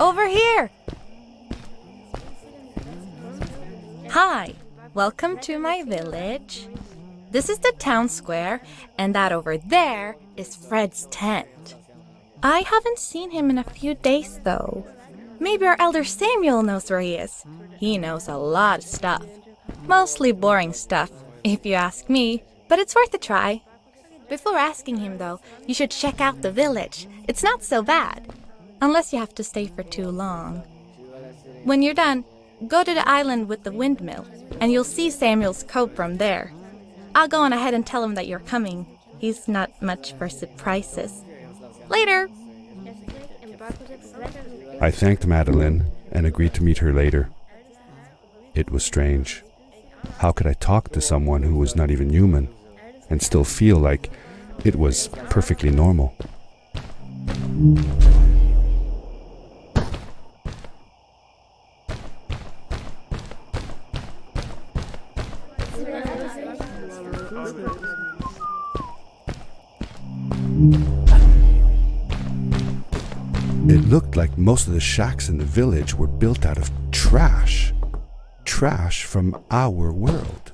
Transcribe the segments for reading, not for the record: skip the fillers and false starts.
Over here! Hi, welcome to my village. This is the town square, and that over there is Fred's tent. I haven't seen him in a few days though. Maybe our elder Samuel knows where he is. He knows a lot of stuff. Mostly boring stuff, if you ask me, but it's worth a try. Before asking him though, you should check out the village. It's not so bad. Unless you have to stay for too long. When you're done, go to the island with the windmill, and you'll see Samuel's cove from there. I'll go on ahead and tell him that you're coming. He's not much for surprises. Later! I thanked Madeline and agreed to meet her later. It was strange. How could I talk to someone who was not even human and still feel like it was perfectly normal? It looked like most of the shacks in the village were built out of trash. Trash from our world.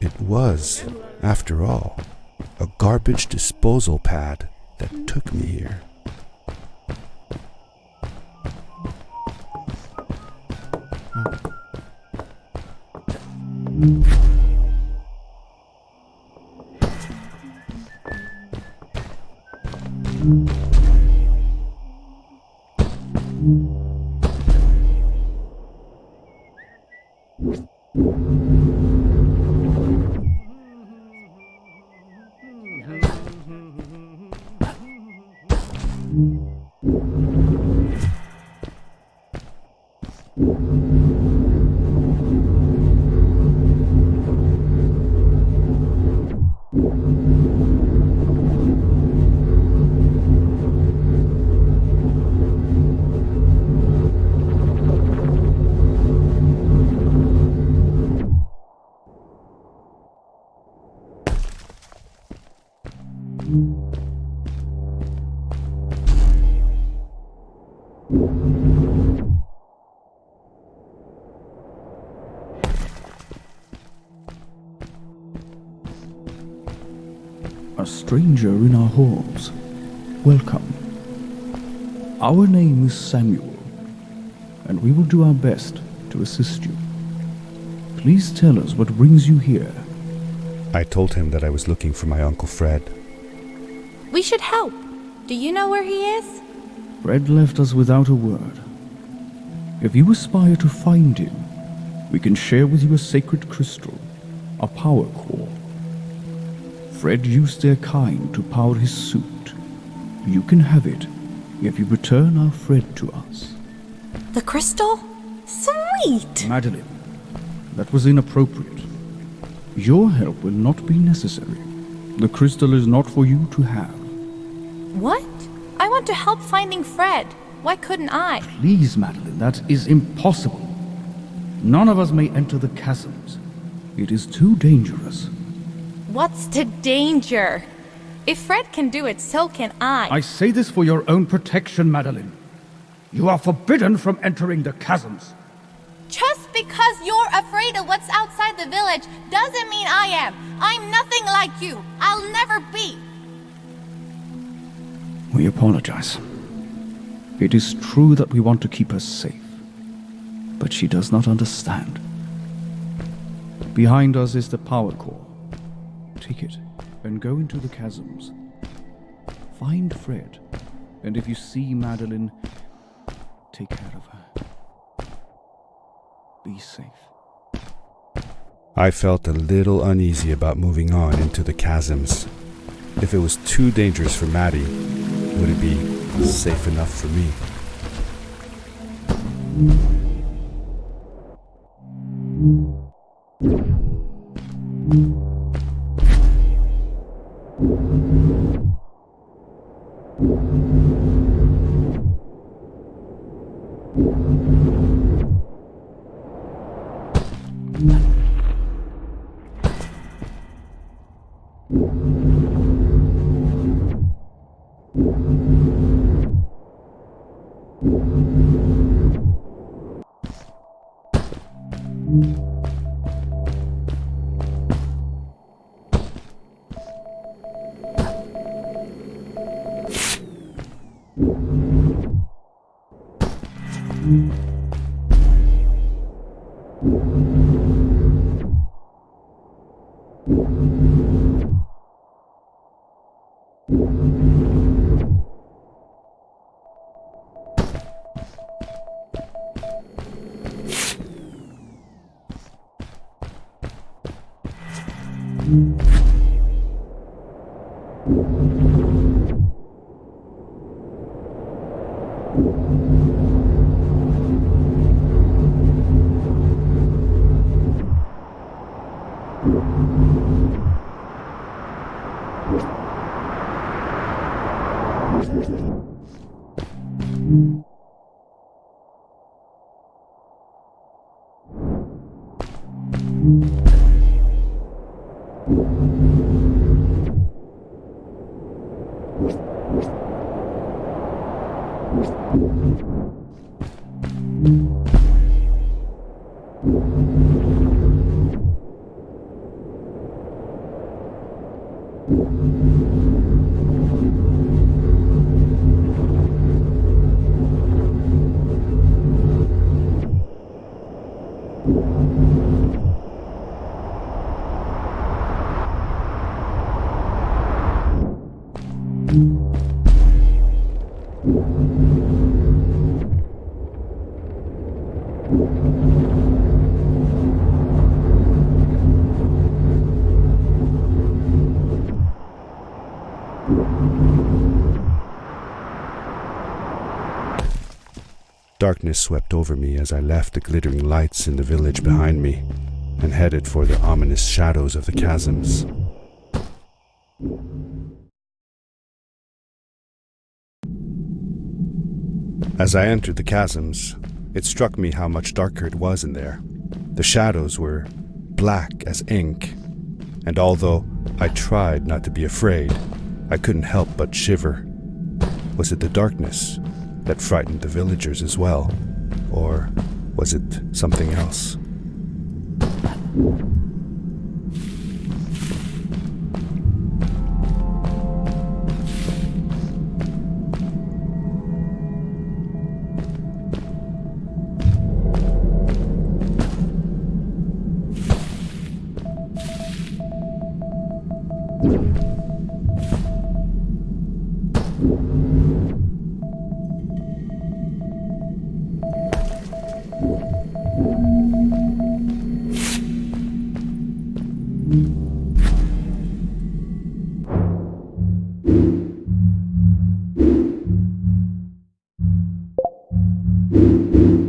It was, after all, a garbage disposal pad that took me here. A stranger in our halls. Welcome. Our name is Samuel, and we will do our best to assist you. Please tell us what brings you here. I told him that I was looking for my Uncle Fred. We should help. Do you know where he is? Fred left us without a word. If you aspire to find him, we can share with you a sacred crystal, a power core. Fred used their kind to power his suit. You can have it if you return our Fred to us. The crystal? Sweet! Madeline, that was inappropriate. Your help will not be necessary. The crystal is not for you to have. What? I want to help finding Fred. Why couldn't I? Please, Madeline, that is impossible. None of us may enter the chasms. It is too dangerous. What's the danger? If Fred can do it, so can I. I say this for your own protection, Madeline. You are forbidden from entering the chasms. Just because you're afraid of what's outside the village doesn't mean I am. I'm nothing like you. I'll never be. We apologize. It is true that we want to keep her safe, but she does not understand. Behind us is the power core. Take it and go into the chasms. Find Fred, and if you see Madeline, take care of her. Be safe. I felt a little uneasy about moving on into the chasms. If it was too dangerous for Maddie, would it be safe enough for me? Darkness swept over me as I left the glittering lights in the village behind me and headed for the ominous shadows of the chasms. As I entered the chasms, it struck me how much darker it was in there. The shadows were black as ink, and although I tried not to be afraid, I couldn't help but shiver. Was it the darkness that frightened the villagers as well, or was it something else?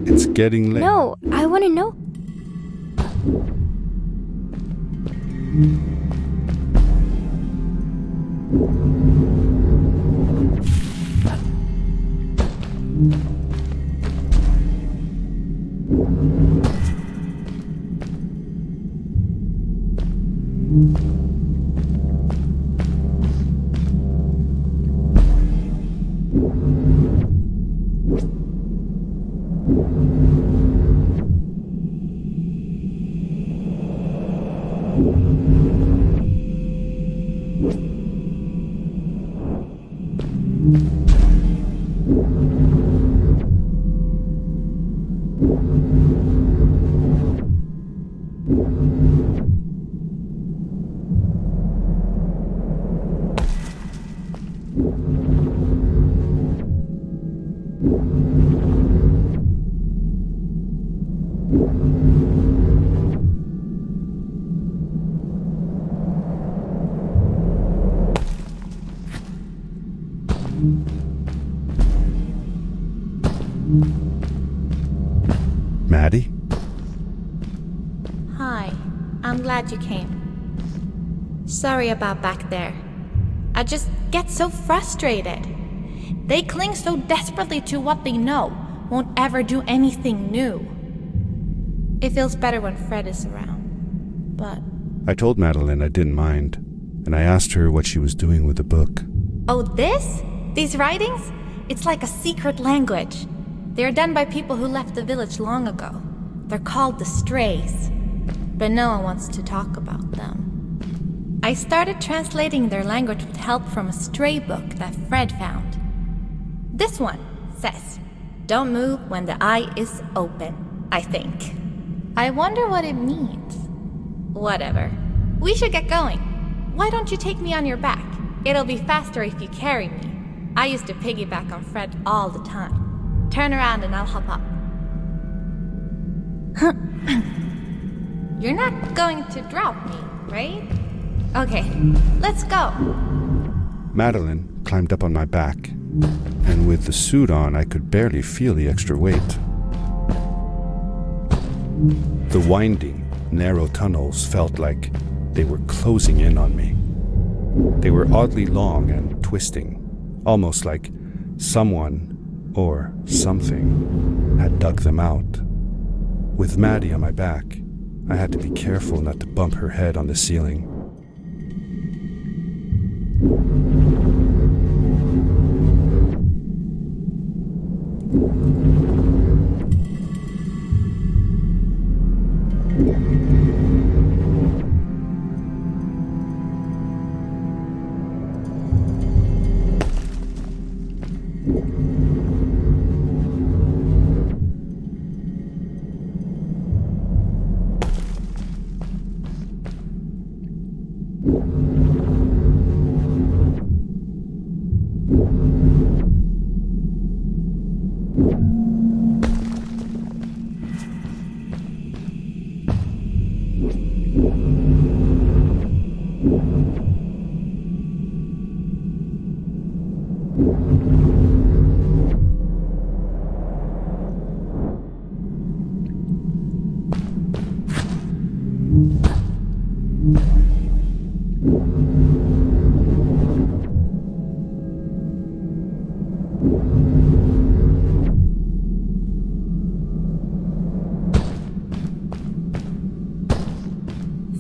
It's getting late. No, I want to know. Maddie? Hi, I'm glad you came. Sorry about back there. I just get so frustrated. They cling so desperately to what they know, won't ever do anything new. It feels better when Fred is around, but... I told Madeline I didn't mind, and I asked her what she was doing with the book. Oh, this? These writings? It's like a secret language. They are done by people who left the village long ago. They're called the Strays, but no one wants to talk about them. I started translating their language with help from a stray book that Fred found. This one says, "Don't move when the eye is open," I think. I wonder what it means. Whatever. We should get going. Why don't you take me on your back? It'll be faster if you carry me. I used to piggyback on Fred all the time. Turn around and I'll hop up. You're not going to drop me, right? Okay, let's go. Madeline climbed up on my back, and with the suit on, I could barely feel the extra weight. The winding, narrow tunnels felt like they were closing in on me. They were oddly long and twisting, almost like someone or something had dug them out. With Maddie on my back, I had to be careful not to bump her head on the ceiling.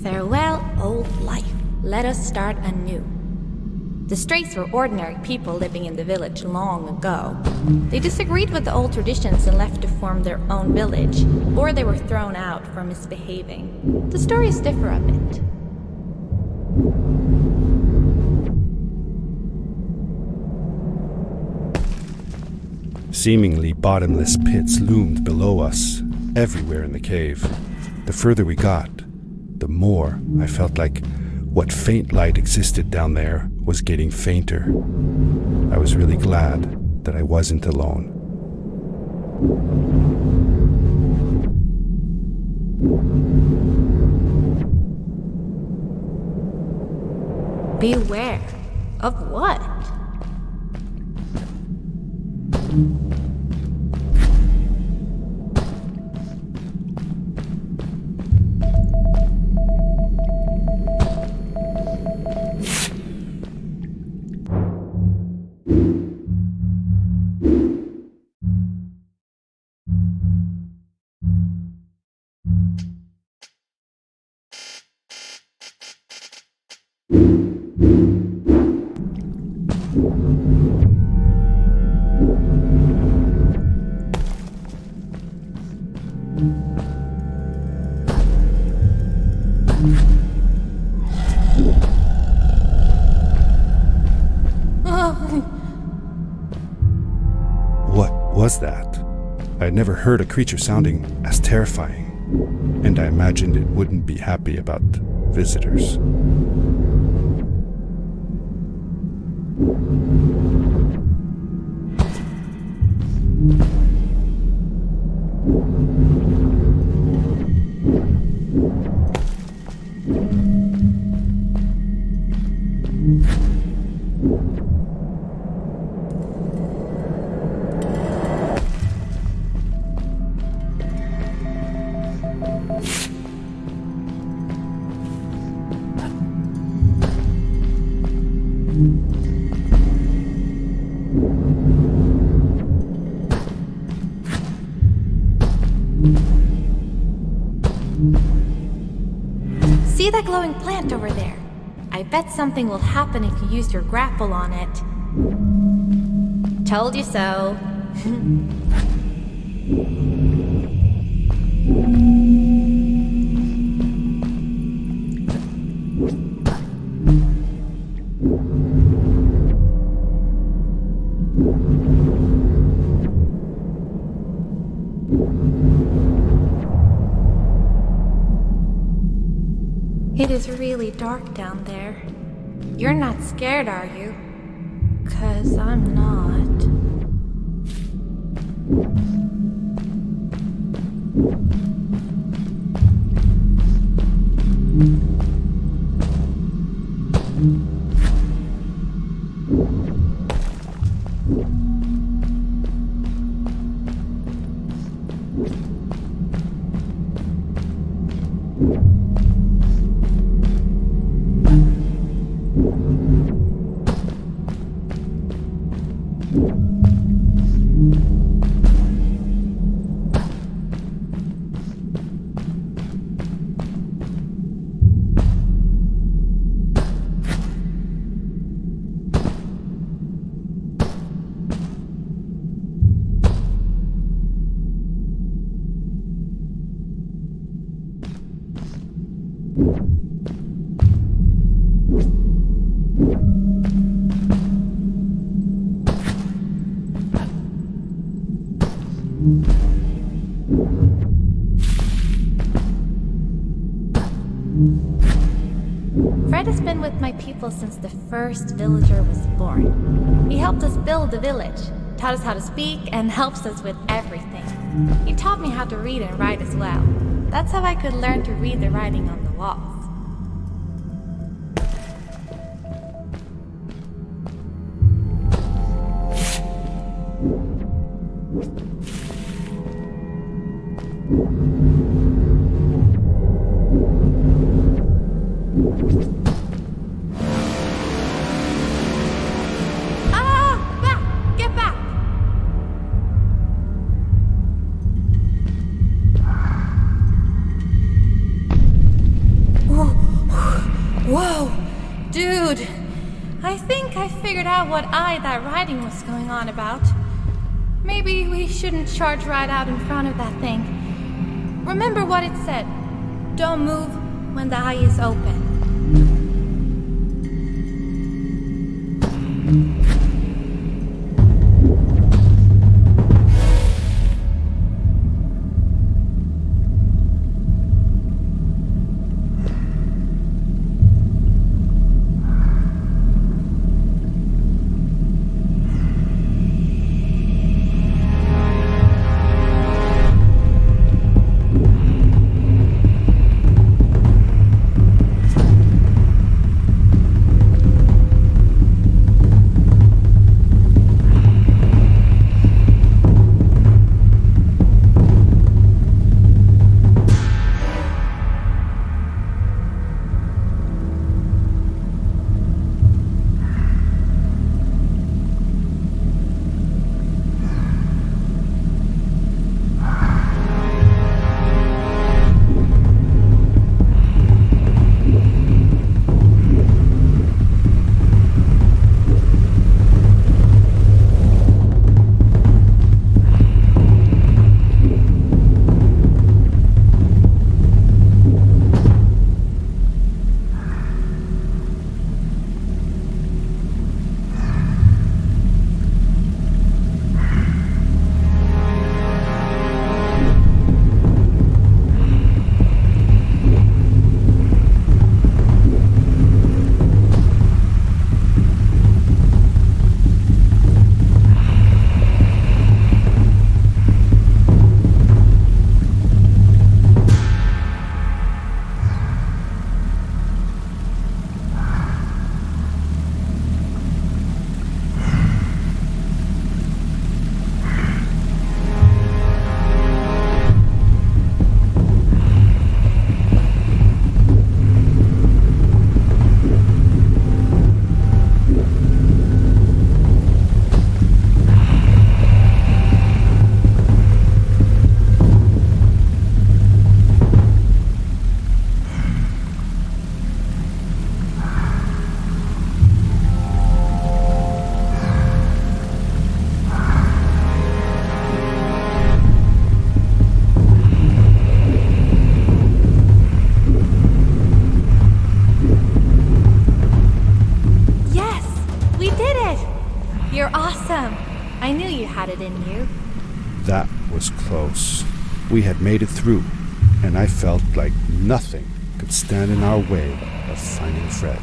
Farewell, old life. Let us start anew. The Strays were ordinary people living in the village long ago. They disagreed with the old traditions and left to form their own village, or they were thrown out for misbehaving. The stories differ a bit. Seemingly bottomless pits loomed below us, everywhere in the cave. The further we got, the more I felt like what faint light existed down there was getting fainter. I was really glad that I wasn't alone. Beware. Of what? What was that? I had never heard a creature sounding as terrifying, and I imagined it wouldn't be happy about visitors. See that glowing plant over there? I bet something will happen if you use your grapple on it. Told you so. It is really dark down there. You're not scared, are you? 'Cause I'm not. Fred has been with my people since the first villager was born. He helped us build the village, taught us how to speak, and helps us with everything. He taught me how to read and write as well. That's how I could learn to read the writing on the walls. Whoa, dude, I think I figured out what that writing was going on about. Maybe we shouldn't charge right out in front of that thing. Remember what it said. Don't move when the eye is open. I knew you had it in you. That was close. We had made it through, and I felt like nothing could stand in our way of finding Fred.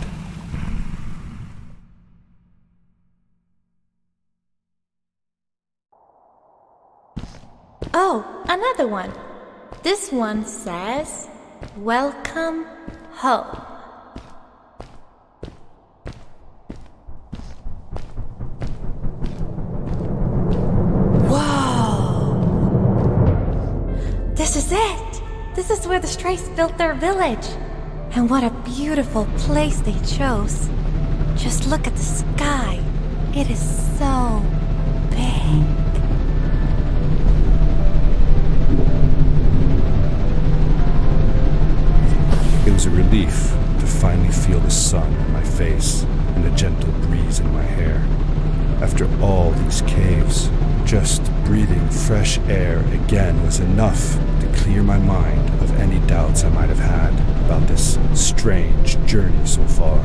Oh, another one. This one says, "Welcome home." Whoa! This is it! This is where the Strays built their village. And what a beautiful place they chose. Just look at the sky. It is so big. It was a relief to finally feel the sun on my face and a gentle breeze in my hair. After all these caves, just breathing fresh air again was enough to clear my mind of any doubts I might have had about this strange journey so far.